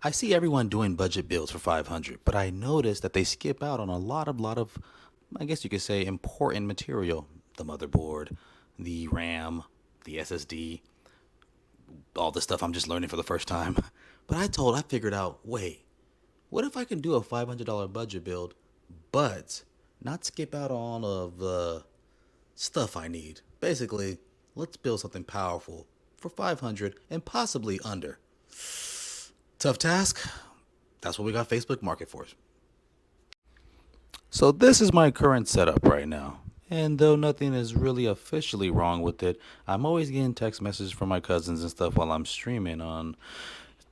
I see everyone doing budget builds for 500, but I noticed that they skip out on a lot of, I guess you could say, important material. The motherboard, the RAM, the SSD, all the stuff I'm just learning for the first time. But I figured out, wait, what if I can do a $500 budget build, but not skip out on all of the stuff I need? Basically, let's build something powerful for 500 and possibly under. Tough task. That's what we got Facebook Market for. So this is my current setup right now. And though nothing is really officially wrong with it, I'm always getting text messages from my cousins and stuff while I'm streaming on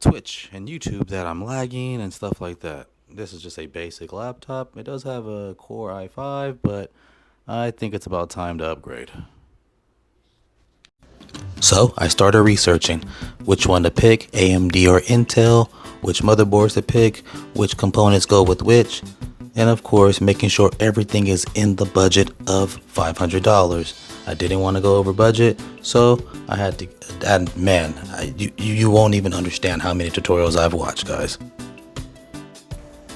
Twitch and YouTube that I'm lagging and stuff like that. This is just a basic laptop. It does have a Core i5, but I think it's about time to upgrade. So I started researching which one to pick, AMD or Intel, which motherboards to pick, which components go with which, and of course making sure everything is in the budget of $500. I didn't want to go over budget, so I had to, and man, you won't even understand how many tutorials I've watched, guys.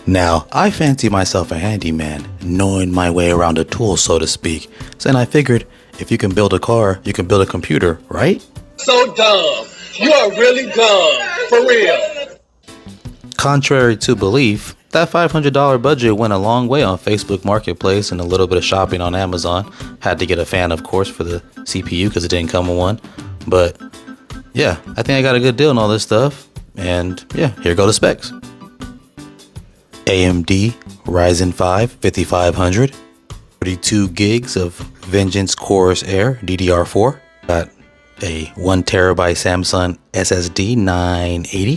Now, I fancy myself a handyman, knowing my way around a tool, so to speak. So then I figured, if you can build a car, you can build a computer, right? So dumb. You are really dumb. For real. Contrary to belief, that $500 budget went a long way on Facebook Marketplace and a little bit of shopping on Amazon. Had to get a fan, of course, for the CPU because it didn't come with one. But yeah, I think I got a good deal on all this stuff. And yeah, here go the specs. AMD Ryzen 5 5500, 32 gigs of Vengeance Corsair DDR4. Got a 1 terabyte Samsung SSD 980.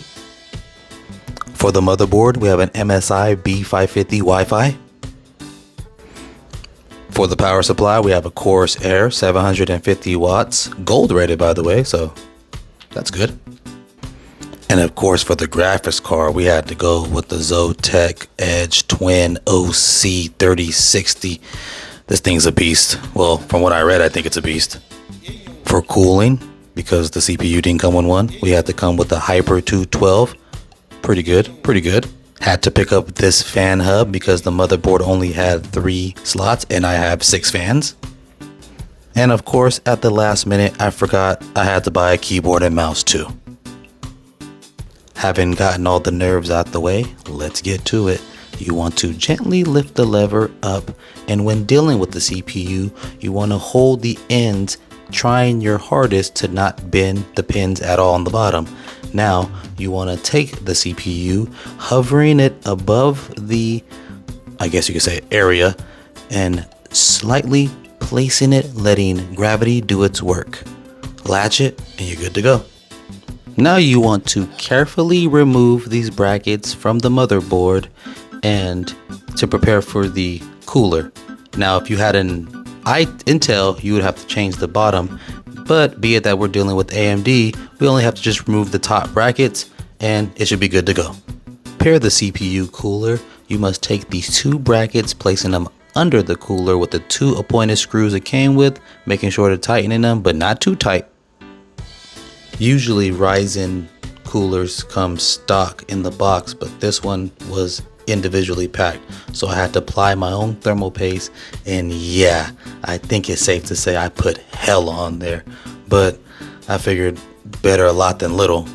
For the motherboard, we have an MSI B550 Wi-Fi. For the power supply, we have a Corsair 750 watts, gold rated by the way, so that's good. And of course, for the graphics card, we had to go with the Zotac Edge Twin OC 3060. This thing's a beast. Well, from what I read, I think it's a beast. For cooling, because the CPU didn't come with one, we had to come with the Hyper 212. Pretty good. Had to pick up this fan hub because the motherboard only had 3 slots and I have 6 fans. And of course, at the last minute, I forgot I had to buy a keyboard and mouse too. Having gotten all the nerves out the way, let's get to it. You want to gently lift the lever up, and when dealing with the CPU, you want to hold the ends, trying your hardest to not bend the pins at all on the bottom. Now, you want to take the CPU, hovering it above the, I guess you could say, area, and slightly placing it, letting gravity do its work. Latch it, and you're good to go. Now you want to carefully remove these brackets from the motherboard and to prepare for the cooler. Now if you had an Intel, you would have to change the bottom, but be it that we're dealing with AMD, we only have to just remove the top brackets and it should be good to go. Pair the CPU cooler. You must take these 2 brackets, placing them under the cooler with the 2 appointed screws it came with, making sure to tighten them, but not too tight. Usually Ryzen coolers come stock in the box, but this one was individually packed, so I had to apply my own thermal paste, and yeah, I think it's safe to say I put hell on there, but I figured better a lot than little.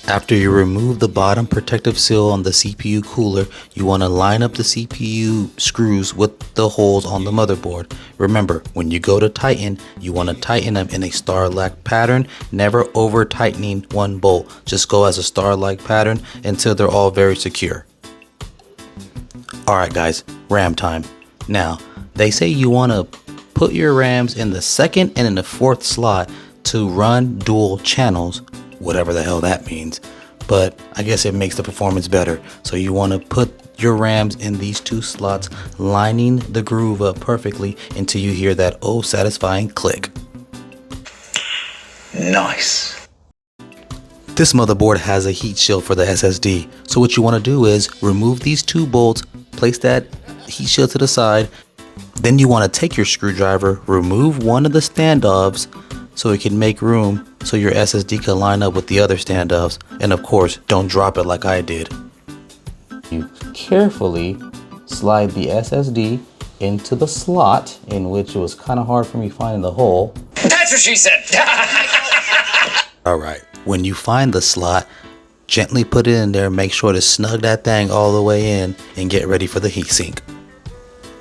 After you remove the bottom protective seal on the CPU cooler, you want to line up the CPU screws with the holes on the motherboard. Remember, when you go to tighten, you want to tighten them in a star-like pattern, never over tightening one bolt. Just go as a star-like pattern until they're all very secure. Alright guys, RAM time. Now, they say you want to put your RAMs in the 2nd and in the 4th slot to run dual channels, whatever the hell that means, but I guess it makes the performance better. So you want to put your RAMs in these 2 slots, lining the groove up perfectly until you hear that satisfying click. Nice. This motherboard has a heat shield for the SSD, so what you want to do is remove these 2 bolts, place that heat shield to the side, Then you want to take your screwdriver, remove one of the standoffs so it can make room so your SSD can line up with the other standoffs. And of course, don't drop it like I did. You carefully slide the SSD into the slot, in which it was kind of hard for me finding the hole. That's what she said. Alright, when you find the slot, gently put it in there, make sure to snug that thing all the way in, and get ready for the heatsink.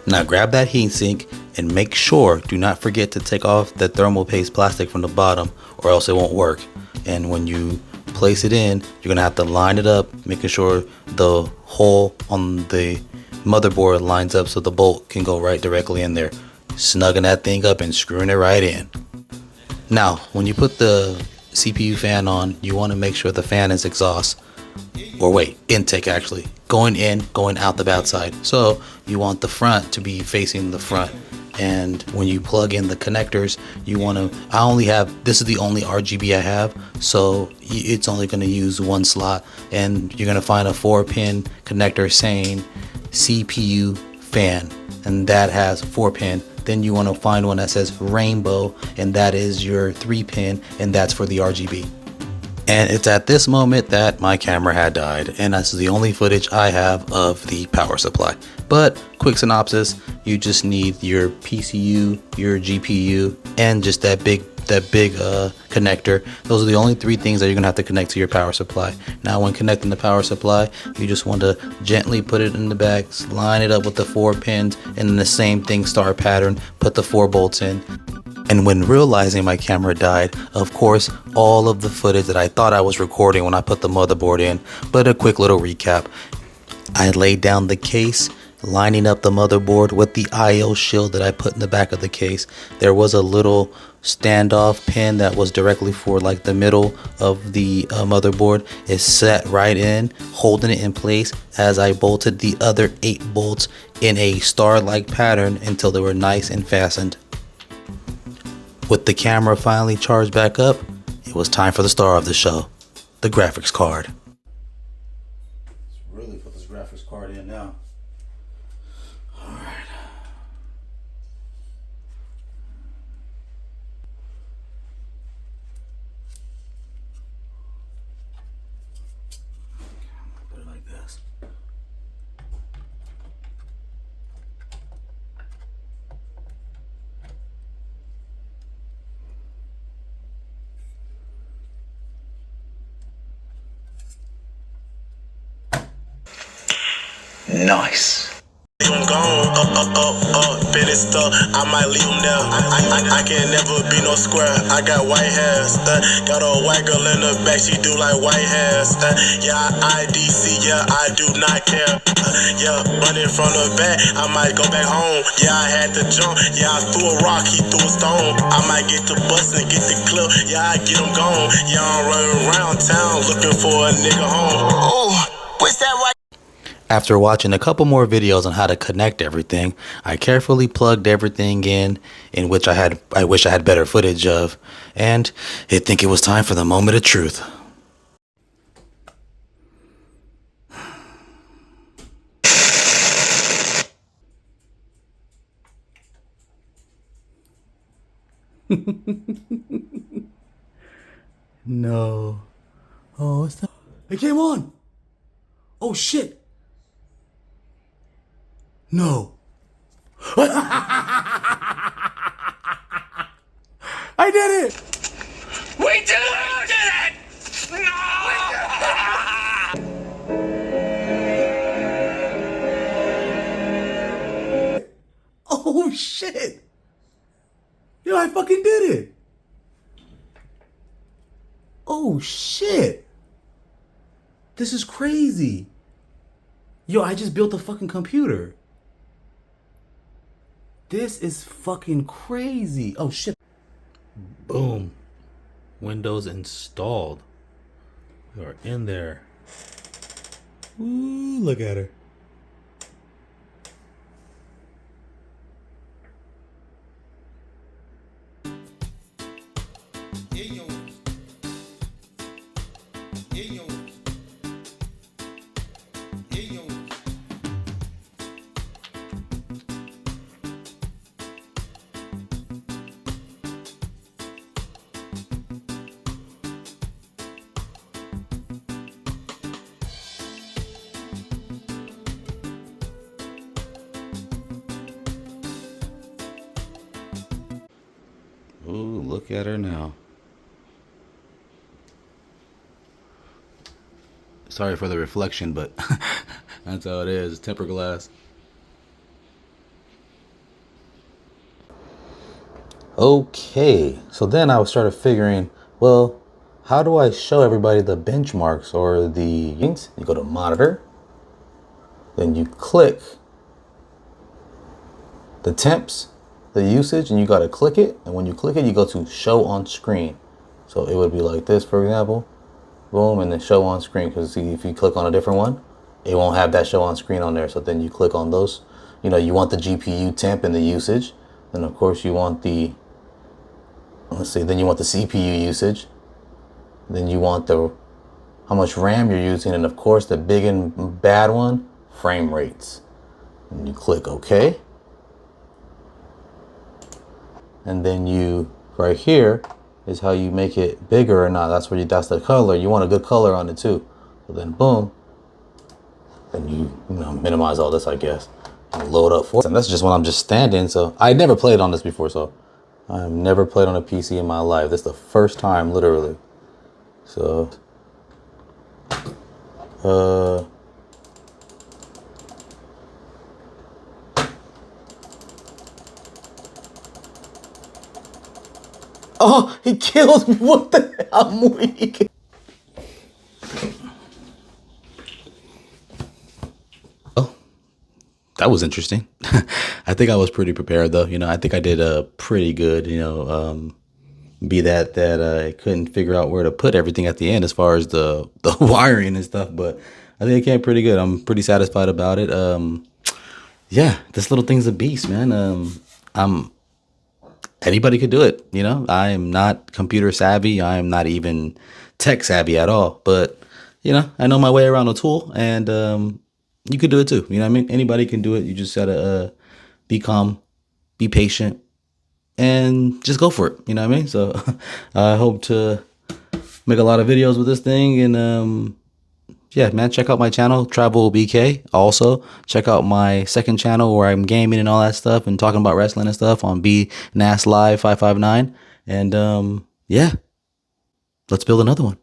Now grab that heatsink and make sure, do not forget to take off the thermal paste plastic from the bottom or else it won't work. And when you place it in, you're gonna have to line it up, making sure the hole on the motherboard lines up so the bolt can go right directly in there. Snugging that thing up and screwing it right in. Now, when you put the CPU fan on, you want to make sure the fan is exhaust, or wait, intake actually, going in, going out the bad side. So you want the front to be facing the front. And when you plug in the connectors, you want to, this is the only RGB I have, so it's only going to use one slot, and you're going to find a 4-pin connector saying CPU fan, and that has 4-pin. Then you want to find one that says rainbow, and that is your 3-pin, and that's for the RGB. And it's at this moment that my camera had died, and that's the only footage I have of the power supply. But quick synopsis, you just need your PCU, your GPU, and just that big connector. Those are the only 3 things that you're gonna have to connect to your power supply. Now when connecting the power supply, you just want to gently put it in the back, line it up with the 4 pins, and then the same thing, star pattern, put the 4 bolts in. And when realizing my camera died, of course, all of the footage that I thought I was recording when I put the motherboard in, but a quick little recap. I laid down the case, lining up the motherboard with the IO shield that I put in the back of the case. There was a little standoff pin that was directly for like the middle of the motherboard. It set right in, holding it in place as I bolted the other 8 bolts in a star-like pattern until they were nice and fastened. With the camera finally charged back up, it was time for the star of the show, the graphics card. Let's really put this graphics card in now. Alright. Put it like this. Nice. I'm gone, finished up, I might leave him there. I can never be no square. I got white hairs, got a white girl in the back, she do like white hairs. Yeah, IDC, yeah, I do not care. Yeah, running from the back, I might go back home. Yeah, I had to jump, yeah, I threw a rock, he threw a stone. I might get to bustin', get the clip, yeah, I get him gone. Yeah, I'm running around town looking for a nigga home. Oh, what's that right? After watching a couple more videos on how to connect everything, I carefully plugged everything in which I wish I had better footage of, and I think it was time for the moment of truth. No. Oh, what's that? It came on. Oh shit. No. I did it! We did it! No! Oh shit! Yo, I fucking did it! Oh shit! This is crazy! Yo, I just built a fucking computer. This is fucking crazy. Oh shit. Boom. Windows installed. We are in there. Ooh, look at her. Ooh, look at her now. Sorry for the reflection, but that's how it is. Tempered glass. Okay, so then I started figuring, well, how do I show everybody the benchmarks or the things? You go to monitor, then you click the temps, the usage, and you gotta click it. And when you click it, you go to show on screen. So it would be like this, for example, boom, and then show on screen. Because if you click on a different one, it won't have that show on screen on there. So then you click on those. You know, you want the GPU temp and the usage. Then of course you want the, let's see, then you want the CPU usage. Then you want the how much RAM you're using, and of course the big and bad one, frame rates. And you click OK. And then you, right here is how you make it bigger or not. That's that's the color. You want a good color on it too. So then boom. Then you know, minimize all this, I guess. And load up for it. And that's just when I'm just standing. So I never played on this before, so I've never played on a PC in my life. This is the first time, literally. So oh, he killed me. What the hell? I'm weak. Oh, that was interesting. I think I was pretty prepared though. You know, I think I did pretty good, you know, be that I couldn't figure out where to put everything at the end as far as the wiring and stuff, but I think it came pretty good. I'm pretty satisfied about it. Yeah, this little thing's a beast, man. I'm anybody could do it, you know. I am not computer savvy. I am not even tech savvy at all, but you know, I know my way around a tool, and you could do it too. You know what I mean? Anybody can do it. You just gotta be calm, be patient, and just go for it. You know what I mean? So I hope to make a lot of videos with this thing, and yeah, man, check out my channel, Travel BK. Also, check out my second channel where I'm gaming and all that stuff and talking about wrestling and stuff on BnastLive 559. And yeah, let's build another one.